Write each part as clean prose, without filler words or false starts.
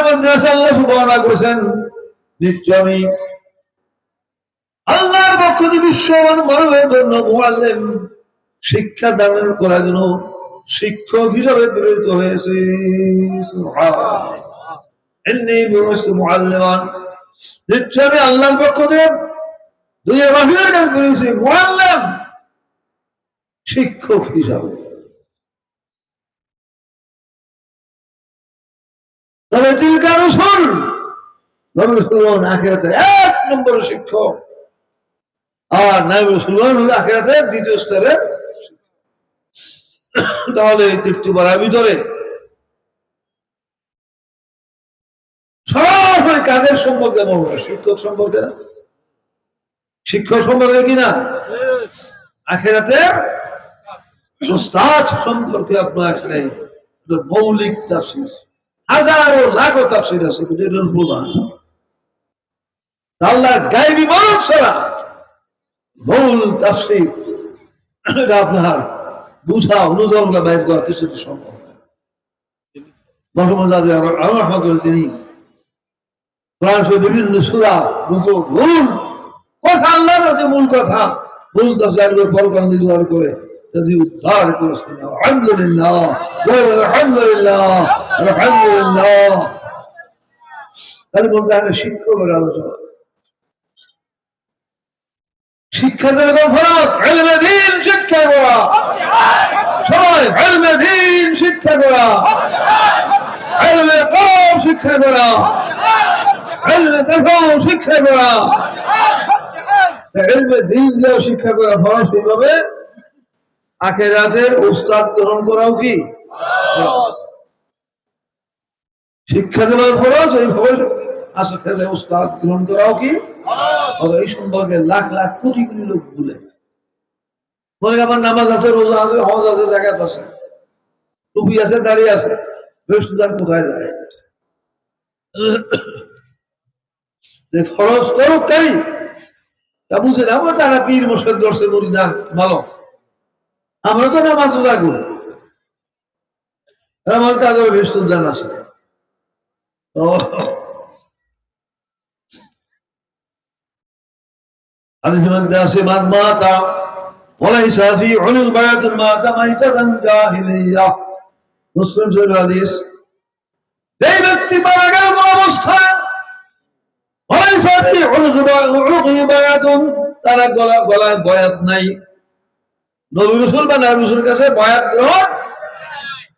আল্লাহ সুবহানাহু করেছেন নিশ্চয় আমি আল্লাহর পক্ষ থেকে বিশ্বমান মানবের জন্য মুআল্লিম শিক্ষা দান করার জন্য শিক্ষক হিসাবে প্রেরিত হয়েছে। সুবহানাল্লাহ। ইন্নী বুইসতু মুআল্লিমান, নিশ্চয় আমি আল্লাহর পক্ষ থেকে দুনিয়ার বাহিরের কাজ করেছি মুআল্লিম শিক্ষক হিসাবে। তবে তিলকা রুসুল, নবী রাসূলগণ আখিরাতে এক নম্বর শিক্ষক, আর নবী রাসূলগণ হলো আখিরাতে দ্বিতীয় স্তরে। তাহলে তৃপ্তিপাড়ার ভিতরে সরাসরি কাদের সম্পর্কে বলবো? শিক্ষক সম্পর্কে না? শিক্ষক সম্পর্কে কিনা আখিরাতে উস্তাদ সম্পর্কে আপনার এখানে মৌলিক তাফসীর, হাজারো লাখো তাফসীর আছে, কিন্তু এটা প্রধান। আল্লাহর গায়বী মানব ছাড়া মূল তাফসীর এটা আপনার বুঝা অনুযায়ী বাইর করা কিছুটি সম্ভব না। মোহাম্মদ তিনি কোরআন শরীফের বিভিন্ন সূরা রুকু মূল কথা, আল্লাহর যে মূল কথা মূল তাফসীর পরকাল নির্ধারণ করে যদি উদ্ধার করেছেন। আলহামদুলিল্লাহ, আলহামদুলিল্লাহ, আলহামদুলিল্লাহ। তাহলে বলতে হবে শিক্ষকের আলোচনা। শিক্ষা যেরকম ফরজ, ইলমে দ্বীন শিক্ষা করা, সবাই ইলমে দ্বীন শিক্ষা করা, ইলমে কওম শিক্ষা করা, ইলমে তাসাউফ শিক্ষা করা, ইলমে দ্বীন যে শিক্ষা করা ফরজ, সেইভাবে আখিরাতের উস্তাদ গ্রহণ করাও কি শিক্ষা দেওয়ার ফরজ, এইভাবে আখিরাতের উস্তাদ গ্রহণ করাও কি। এই সম্পর্কে লাখ লাখ কোটি কোটি লোক ভুলে মনে আমার নামাজ আছে, রোজা আছে, হজ আছে, জাকাত আছে, টুপি আছে, দাঁড়িয়ে আছে, বৃহস্পতিবার কোথায় যায়? ফরজ করুককারী তা বুঝে না, আমরা তারা পীর মুর্শিদ দর্শে মুরিদান ভালো, আমরা তো নামাজ রোজা করি, আমার তাদের বৃহস্পতিবার আছে। মুসলিম শরীফ হাদিস, যে ব্যক্তি মারা গেল কোন অবস্থায় তারা গলায় বয়াত নাই, নবী রাসূল বা নবী রাসূলের কাছে বয়াত গ্রহণ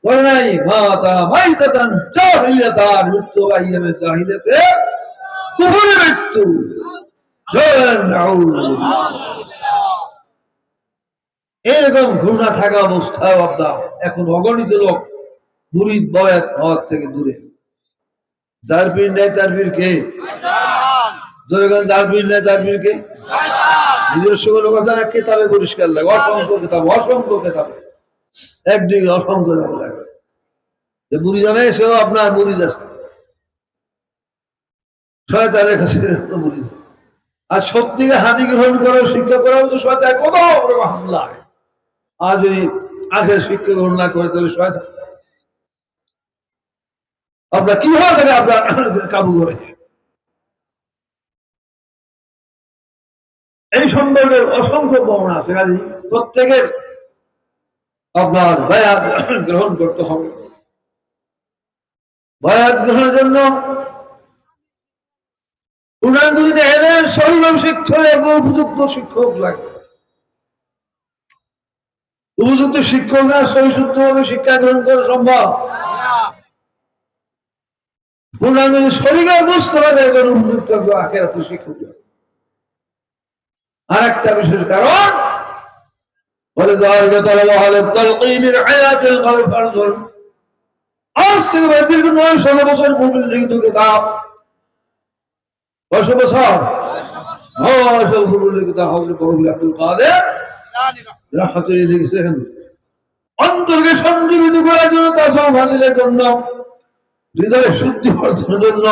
করে নাই। মাতা মাইতাতান জাহিলিয়াতান, মৃত্যু আইয়ামে জাহিলিয়াতে কুফরের মৃত্যু। এরকম ঘোষণা থাকা অবস্থায় আপনার এখন অগণিত লোক মুরিদ বয়াত হওয়ার থেকে দূরে। যার পীর নেই তার পীর কে? যার পীর নেই তার পীর কে? নিজস্ব কোনো কথা না, কেতাবে পরিষ্কার লাগে, অসংখ্য কেতাব, অসংখ্য কেতাব, একদিকে অসংখ্য লাগে। যে মুড়ি জানে সেও আপনার মুরিদ আছে, শয়তানের কাছে মুরিদ। আর সত্যিকে হাতি গ্রহণ করে শিক্ষা করাও তো শয়তান কত হামলা। আর যদি আখের শিক্ষা গ্রহণ না করে তাহলে শয়তান আপনার কি হয় তাকে আপনার কাবু করে। এই সম্পর্কে অসংখ্য বর্ণনা আছে, কাজে প্রত্যেকের আপনার বায়াত গ্রহণ করতে হবে। বায়াত গ্রহণের জন্য উপযুক্ত শিক্ষক লাগবে। উপযুক্ত শিক্ষক না সহিষ্ণুত ভাবে শিক্ষা গ্রহণ করা সম্ভব। শরীরে বুঝতে হবে উপযুক্ত আখিরাতে শিক্ষক। আর একটা বিশেষ কারণ বলে আজ থেকে 9-16 বছর পূর্বে লিখিত কিতাব, 9 বছর আব্দুল কাদের রাহমাতুল্লাহি লিখেছেন, অন্তরকে সংযমিত করার জন্য, তাসাউফ হাসিলের জন্য, হৃদয় শুদ্ধি অর্জনের জন্য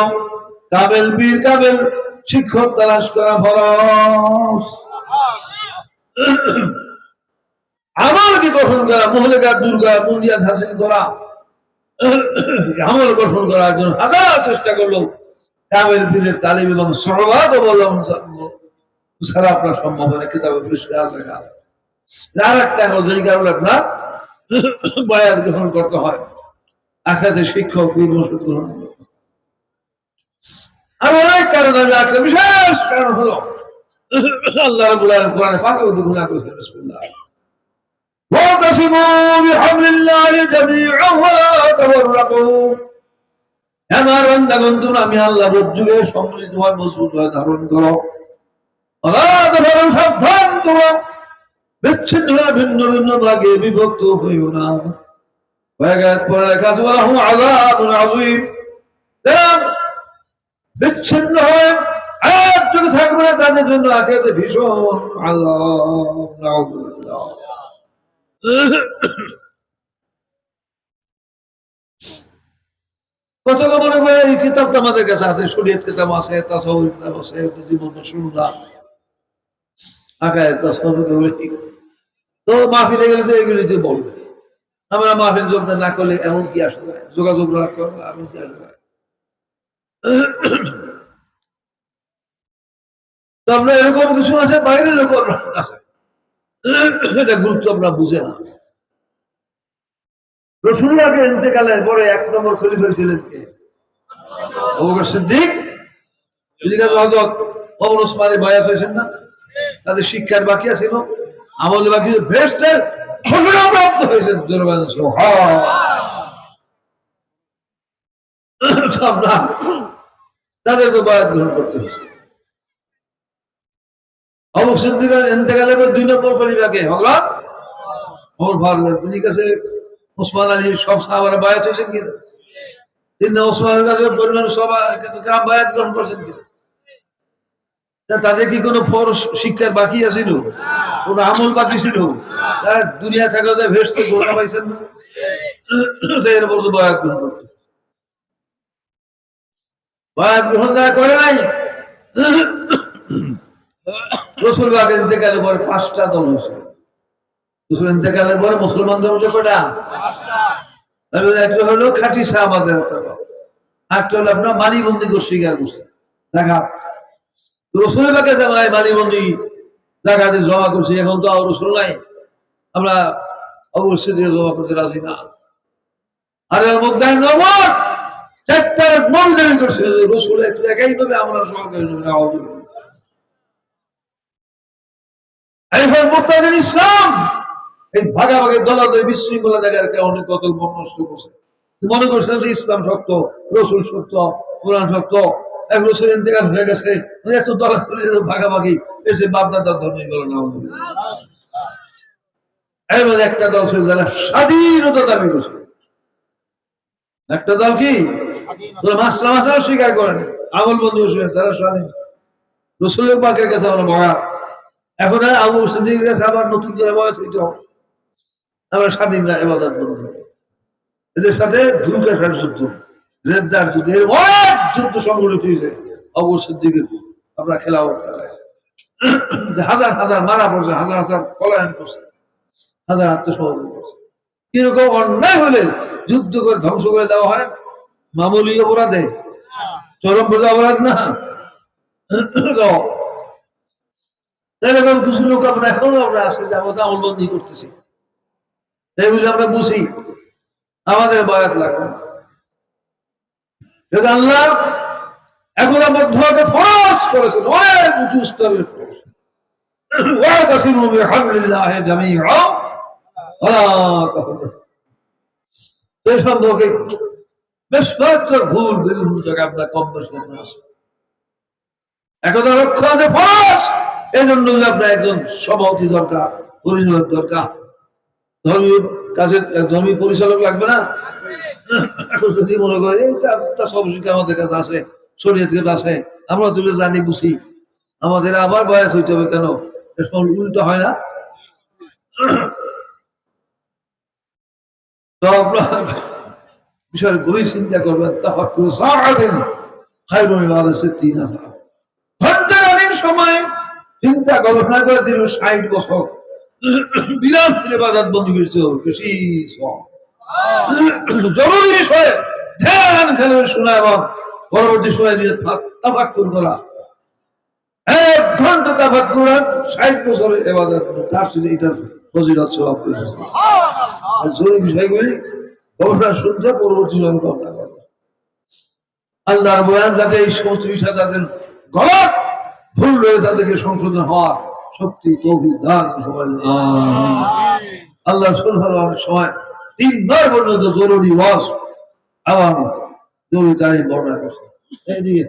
কামেল পীর, কামেল শিক্ষক তালাশ করা ফরজ। আমলকে গঠন করা, মুহলেকাত দূর করা, বুনিয়াদ হাসিল করা, আমল গঠন করার জন্য হাজার চেষ্টা করলো, কামেল পীরের তালিম এবং সহবাদ বললাম ছাড়া আপনার সম্ভব হয় না, কিতাবে পরিষ্কার লেখা আছে। আর একটা যেই কারণে আপনার বায়াত গ্রহণ করতে হয়, আখাতে শিক্ষক বীর গ্রহণ করতে হয়। আর অনেক কারণ আছে, একটা বিশেষ কারণ হলো আল্লাহ রাব্বুল আলামিন কোরআনে পাকে ঘোষণা করেছেন, বিসমিল্লাহ ওয়াতাসিমু বিহাবলিল্লাহি জামিআন ওয়া লা তাফাররাকু। আমার বান্দাগণ, তোমরা আমি আল্লাহর রজ্জুকে সম্মিলিতভাবে মজবুতভাবে ধারণ করো, ওয়া লা তাফাররাকু, সাবধান তোমরা বিচ্ছিন্ন হয়ে ভিন্ন ভিন্ন ভাগে বিভক্ত হইও না। পরে লেখা আছে ওয়ালাহুম আযাবুন আযীম, বিচ্ছিন্ন হয়ে একযোগে থাকবে না, তাদের জন্য আখিরাতে ভীষণ আযাব। নাউযুবিল্লাহ। কত মনে করে এই কিতাবটা আমাদের কাছে আছে, শরীয়ত কিতাব আছে, তাসাউফ কিতাব আছে, জীবন রাসূলুল্লাহ, আকায়েদ তাসাউফ এগুলো। তো মাহফিলে গেলে তো এগুলিতে বলবে, আমরা মাহফিল যোগদান না করলে এমন কি আসলে যোগাযোগ না করলে এমন কি আসলে। তো আমরা এরকম কিছু আছে, বাইরে এরকম আছে, এটা গুরুত্ব আমরা বুঝে না। রাসূলুল্লাহকে ইন্তেকালের পরে এক নম্বর খলিফা ছিলেন কে? আবু বকর সিদ্দিক। হযরত ওমর ওসমানে বায়াত হয়েছেন না, তাদের শিক্ষার বাকি ছিল, আমল বাকি, বেহেশতের ঘোষণা প্রাপ্ত হয়েছেন। তাদের তো বায়াত গ্রহণ করতে হয়েছে। আবু বকর সিদ্দিকের ইন্তেকালের পর 2 নম্বর খলিফাকে হযরত ওমর ফারুক। তিনি কাছে ওসমান আলী সব সাহাবারা বায়াত হয়েছেন কিনা? তিনি ওসমানের কাছে পরিমাণ সব বায়াত গ্রহণ করছেন কিনা? তাদের কি কোনো ফরজ শিক্ষার বাকি আছিল? কোন আমল বাকি ছিল? দুনিয়া থাকা যায় ভেস্তে ঘোষণা পাইছেন না, এর পর বায়াত গ্রহণ করতে। বায়াত গ্রহণ যারা করে নাই, রাসূল পাকের ইন্তেকালের পরে 5টা দল হয়েছে। রাসূল ইন্তেকালের পরে মুসলমানদের মধ্যে কয়টা? 5টা। একটা হলো খাঁটি সাহাবাদের, একটা হলো আপনার মালিবন্দি গোষ্ঠীকার গোষ্ঠী দেখা। রাসূল পাকের জামানায় মালিবন্দি জাকাতে জমা করছি, এখন তো আর রাসূল নাই, আমরা অবশ্যই দিয়ে জমা করতে রাজি না। আর এর মধ্যে নবর 4টা মর্যাদা করছে রাসূল একাই ভাবে, আমরা সহকারী ইসলাম এই ভাগাভাগি দলাদলি বিশৃঙ্খলা দেখার কারণে কত মন নষ্ট করছে। মনে করছে যে ইসলাম সত্য, রাসূল সত্য, কোরআন সত্য, এক রাসূল ইন্তেকাল হয়ে গেছে, এত দলাদলি ভাগাভাগি এসে বাপদাদার ধর্মই বলে না। এবার একটা দল ছিল যারা স্বাধীনতা দাবি করছে। একটা দল কি মাসলা মাসাল স্বীকার করেন, আমল বন্ধু তারা স্বাধীন। রাসূল পাকের কাছে আমরা ভরা, এখন আবু সিদ্দিকের কাছে আবার নতুন করে বয়স হইতে হবে, আমরা স্বাধীন না ইবাদত করব। এদের সাথে দুর্গার যুদ্ধ, রেদ্দার যুদ্ধ, এর অনেক যুদ্ধ সংগঠিত হয়েছে। আবু সিদ্দিকের আমরা খেলাও হাজার হাজার মারা পড়ছে, হাজার হাজার পলায়ন করছে, হাজার আত্মসমর্পণ করছে। কিরকম অন্যায় হলে যুদ্ধ করে ধ্বংস করে দেওয়া হয়, মামুলি অপরাধে, চরম বোঝা অপরাধ না। এরকম কিছু লোক আমরা এখনো আমরা আছে যে আমাদের আমলবন্দি করতেছি, এগুলি আমরা বুঝি, আমাদের বায়াত লাগবে না। আল্লাহ এখন আমার ধোয়াকে ফরজ করেছেন, অনেক উঁচু স্তরের করেছেন। এই সম্পর্কে বেশ কয়েকটার ভুল বিভিন্ন জায়গায় আপনার কম বেশি আছে। এখন রক্ষা আছে ফরজ, এই জন্য আপনার একজন সভাপতি দরকার, পরিচালক দরকার, ধর্মীয় কাজে ধর্মীয় পরিচালক লাগবে না? এখন যদি মনে করে এটা সব শিক্ষা আমাদের কাছে আছে, শরীয়ত আছে, আমরা তুলে জানি বুঝি, আমাদের আবার বয়স হইতে হবে কেন? উল্টো হয় না? তো আপনার বিষয়ে গভীর চিন্তা করবেন, সময় চিন্তা গবেষণা করে দিল 60 বছর বিরাট বাজার বন্দী করেছে, বেশি জরুরি বিষয়ে ধ্যান খেলে শোনা এবং পরবর্তী সময় নিয়ে তাফাক্কুর করা। 1 ঘন্টা তাফাক্কুর 60 বছরে ইবাদত, তার সাথে এটার ফজিলত সওয়াব পেয়েছে। জরুরি বিষয়গুলি গবেষণা শুনতে পরবর্তী সময় কথা বলা। আল্লাহর বয়ান যাতে এই সমস্ত বিষয় তাদের গলত ভুল রয়ে তাদেরকে সংশোধন হওয়ার শক্তি তৌফিক দান সবাই আমিন। আল্লাহ সুবহানাহু অনেক সময় 3 বার পর্যন্ত জরুরি ওয়াজ এবং জরুরি তারিখ বর্ণনা করছে। এই দিকে